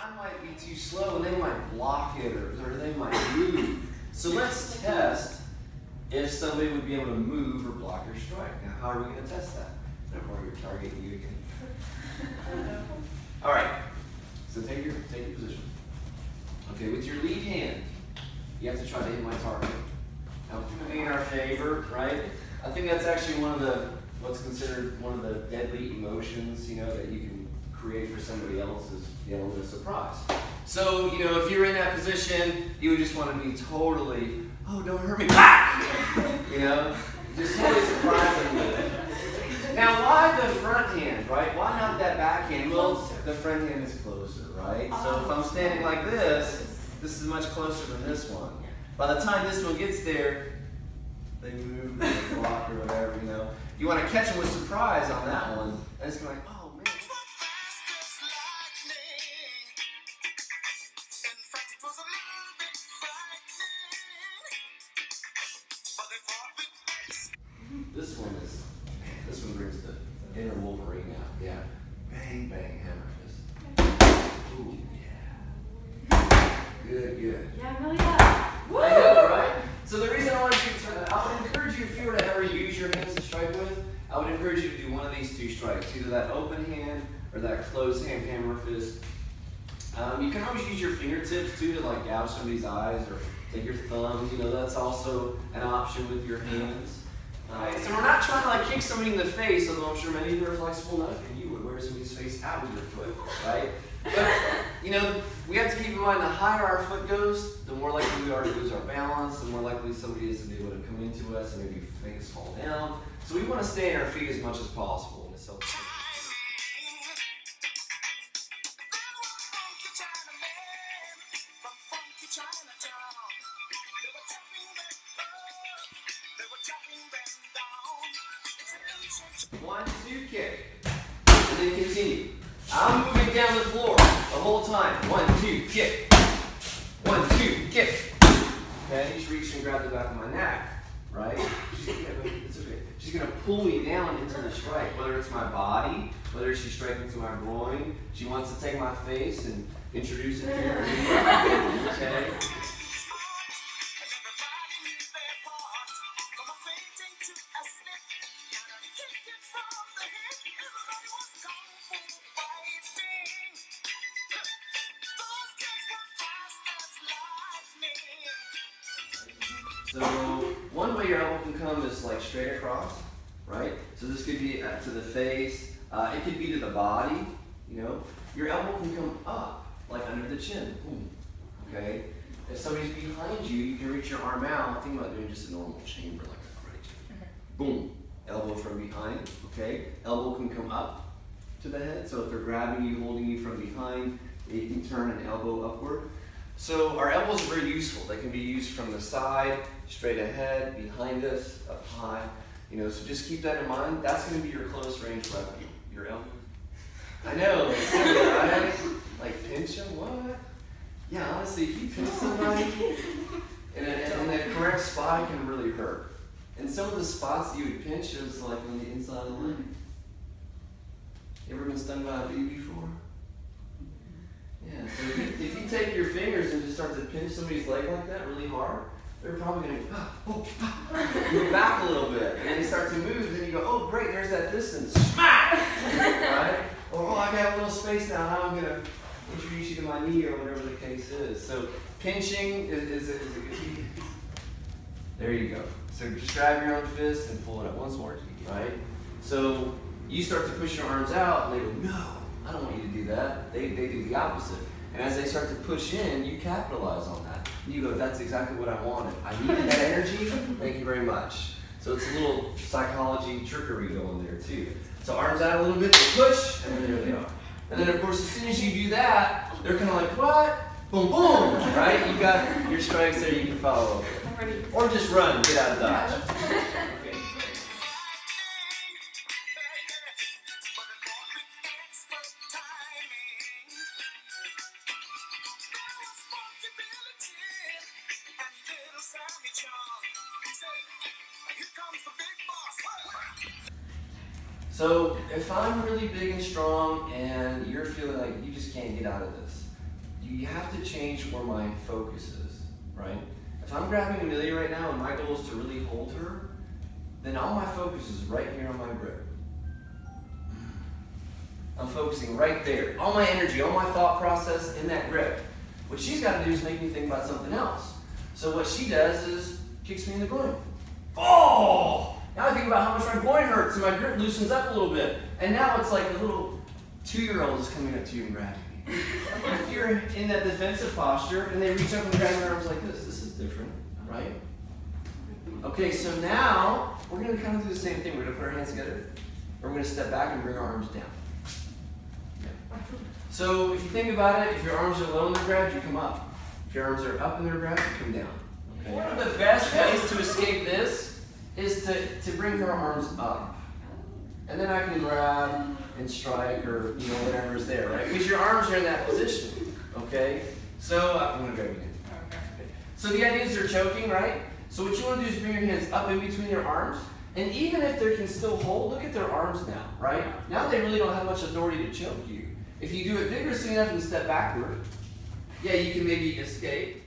I might be too slow and they might block it or they might move. So let's test if somebody would be able to move or block your strike. Now, how are we going to test that? Don't worry, you're targeting you again. All right, so take your position. Okay, with your lead hand, you have to try to hit my target. Now, putting in our favor, right? I think that's actually what's considered one of the deadly emotions, that you can create for somebody else is the element of surprise. So, if you're in that position, you would just want to be totally, oh, don't hurt me, back! Just totally surprise them with it. Now, why the front hand, right? Why not that back hand? Well, the front hand is closer, right? So if I'm standing like this is much closer than this one. By the time this one gets there, they move, they block or whatever, You want to catch them with surprise on that one, and it's going to be like, oh, man. This one brings the inner Wolverine out. Yeah. Bang, bang, hammer fist. Ooh, yeah. Good. Yeah, really good. Woo! I know, right? So the reason I would encourage you, if you were to ever use your hands to strike with, I would encourage you to do one of these two strikes, either that open hand or that closed hand hammer fist. You can always use your fingertips too to gouge somebody's eyes or take your thumbs. That's also an option with your hands. So we're not trying to kick somebody in the face, although I'm sure many of you are flexible enough and you would wear somebody's face out with your foot, right? But, we have to keep in mind the higher our foot goes, the more likely we are to lose our balance, the more likely somebody is to be able to come into us and maybe make us fall down. So we want to stay on our feet as much as possible. One, two, kick. And then continue. I'm moving down the floor the whole time. 1, 2, kick. 1, 2, kick. Okay, just reach and grab the back of my neck, right? It's okay. She's going to pull me down into the strike, whether it's my body, whether she's striking to my groin. She wants to take my face and introduce it to her knee. Okay? So one way your elbow can come is straight across, right? So this could be to the face. It could be to the body. Your elbow can come up, under the chin. Boom. Okay. If somebody's behind you, you can reach your arm out. Think about doing just a normal chamber like that, right? Boom. Elbow from behind. Okay. Elbow can come up to the head. So if they're grabbing you, holding you from behind, you can turn an elbow upward. So our elbows are very useful. They can be used from the side, straight ahead, behind us, up high. So just keep that in mind. That's going to be your close range weapon. Your elbow. I know, right? Pinch them, what? Yeah, honestly, if you pinch somebody in the correct spot, it can really hurt. And some of the spots you would pinch is on the inside of the leg. You ever been stung by a bee before? Yeah, so if you take your fingers and just start to pinch somebody's leg like that really hard, they're probably going to move back a little bit. And then they start to move, then you go, oh, great, there's that distance. Smack! Right? Or, oh, I got a little space now, now I'm going to introduce you to my knee or whatever the case is. So pinching is a good key. There you go. So just grab your own fist and pull it up once more, right? So you start to push your arms out, and they go, no. I don't want you to do that. They do the opposite. And as they start to push in, you capitalize on that. You go, that's exactly what I wanted. I needed that energy. Thank you very much. So it's a little psychology trickery going there too. So arms out a little bit, they push, and then there they are. And then of course, as soon as you do that, they're kind of like, what? Boom, boom, right? You got your strikes there you can follow up with. Or just run, get out of dodge. Okay. So if I'm really big and strong and you're feeling like you just can't get out of this, have to change where my focus is, right? If I'm grabbing Amelia right now and my goal is to really hold her, then all my focus is right here on my grip. I'm focusing right there. All my energy, all my thought process in that grip. What she's got to do is make me think about something else. So what she does is kicks me in the groin. Oh! Now I think about how much my groin hurts and my grip loosens up a little bit. And now it's like a little 2-year-old is coming up to you and grabbing you. If you're in that defensive posture and they reach up and grab your arms like this is different, right? Okay, so now we're going to kind of do the same thing. We're going to put our hands together. We're going to step back and bring our arms down. Yeah. So if you think about it, if your arms are low in the grab, you come up. If your arms are up in the grab, you come down. Okay. One of the best ways to escape this is to bring her arms up. And then I can grab and strike or whatever is there, right? Because your arms are in that position, okay? So I'm going to grab you again. Okay. So the idea is they're choking, right? So what you want to do is bring your hands up in between your arms. And even if they can still hold, look at their arms now, right? Now they really don't have much authority to choke you. If you do it vigorously enough and step backward, yeah, you can maybe escape.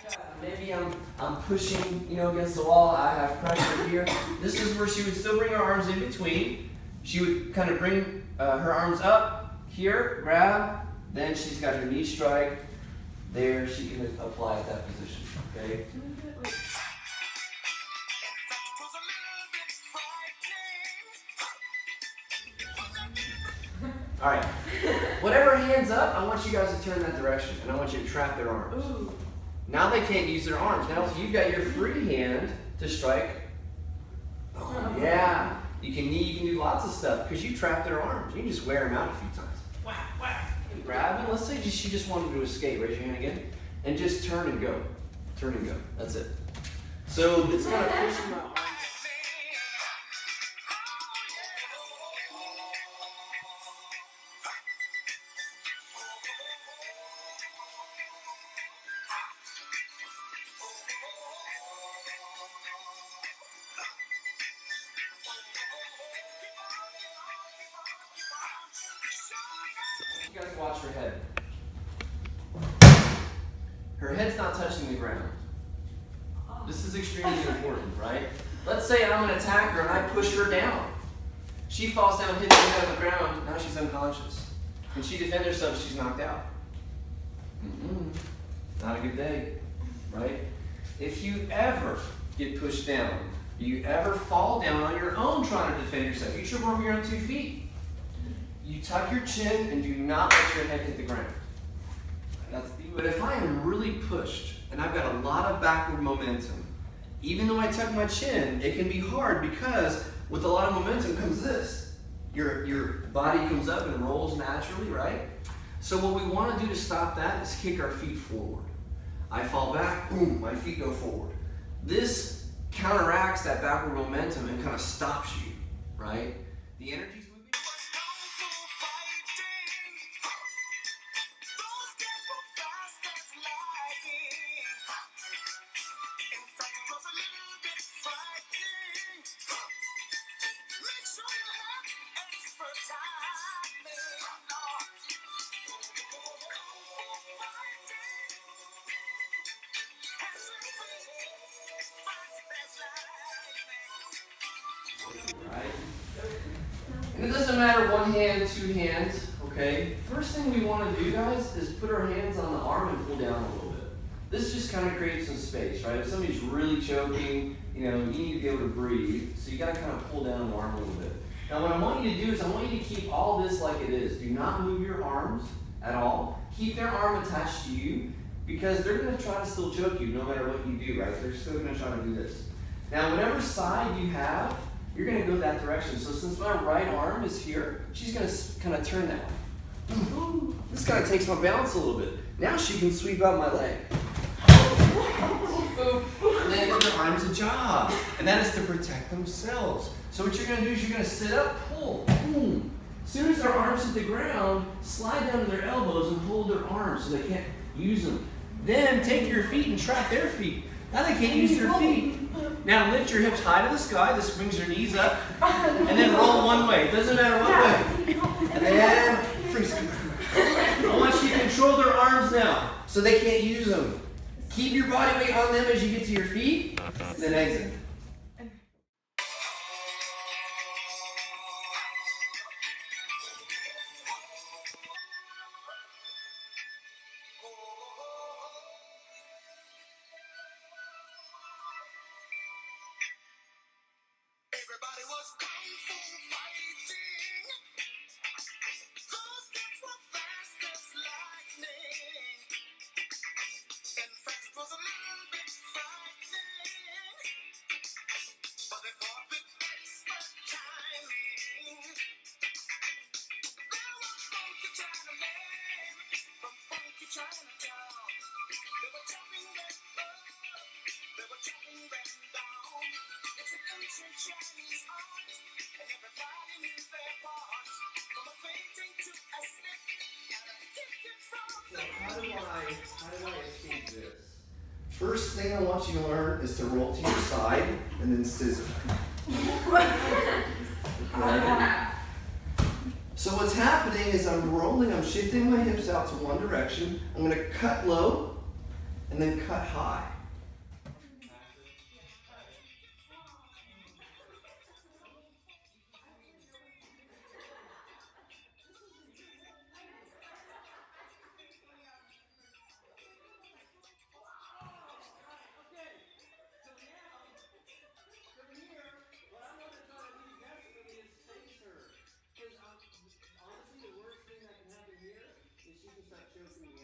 So maybe I'm pushing, against the wall. I have pressure here. This is where she would still bring her arms in between. She would kind of bring her arms up here, grab. Then she's got her knee strike. There, she can apply at that position. Okay. All right. Whatever hands up, I want you guys to turn that direction, and I want you to trap their arms. Ooh. Now they can't use their arms. Now you've got your free hand to strike. Oh, yeah. You can do lots of stuff because you trap their arms. You can just wear them out a few times. Whack, whack. And grab them. Let's say she just wanted to escape. Raise your hand again. And just turn and go. Turn and go. That's it. So it's going to push my arms. You guys watch her head. Her head's not touching the ground. This is extremely important, right? Let's say I'm an attacker and I push her down. She falls down, hits her head on the ground, now she's unconscious. When she defends herself, she's knocked out. Not a good day, right? If you ever get pushed down, you ever fall down on your own trying to defend yourself, you trip over your own 2 feet. You tuck your chin and do not let your head hit the ground. But if I am really pushed and I've got a lot of backward momentum, even though I tuck my chin, it can be hard because with a lot of momentum comes this. Your body comes up and rolls naturally, right? So what we want to do to stop that is kick our feet forward. I fall back, boom, my feet go forward. This counteracts that backward momentum and kind of stops you, right? The energy's moving. Right? And it doesn't matter one hand, 2 hands, okay? First thing we want to do, guys, is put our hands on the arm and pull down a little bit. This just kind of creates some space, right? If somebody's really choking, you need to be able to breathe, so you got to kind of pull down the arm a little bit. Now what I want you to do is I want you to keep all this like it is. Do not move your arms at all. Keep their arm attached to you because they're going to try to still choke you no matter what you do, right? They're still going to try to do this. Now whatever side you have, you're going to go that direction. So since my right arm is here, she's going to kind of turn that way. This kind of takes my balance a little bit. Now she can sweep out my leg. And then their arm's a job. And that is to protect themselves. So what you're going to do is you're going to sit up, pull, boom. As soon as their arms hit the ground, slide down to their elbows and hold their arms so they can't use them. Then take your feet and trap their feet. Now they can't use their feet. Now lift your hips high to the sky. This brings your knees up. And then roll one way. It doesn't matter what way. And then freeze. I want you to control their arms now so they can't use them. Keep your body weight on them as you get to your feet. Then exit. Everybody was kung fu fighting. Those kids were fast as lightning. In fact, it was a little bit frightening. But they fought with expert timing. There was Funky Chinaman from Funky Chinatown. They were chopping them up. They were chopping them down. It's an ancient Chinese art, and everybody knew their part. From a fainting to a slip, and a ticket from So how do I escape this? First thing I want you to learn is to roll to your side and then scissor. Okay? So what's happening is I'm rolling, I'm shifting my hips out to one direction. I'm going to cut low and then cut high. Honestly, the worst thing that can happen here is she can start choking me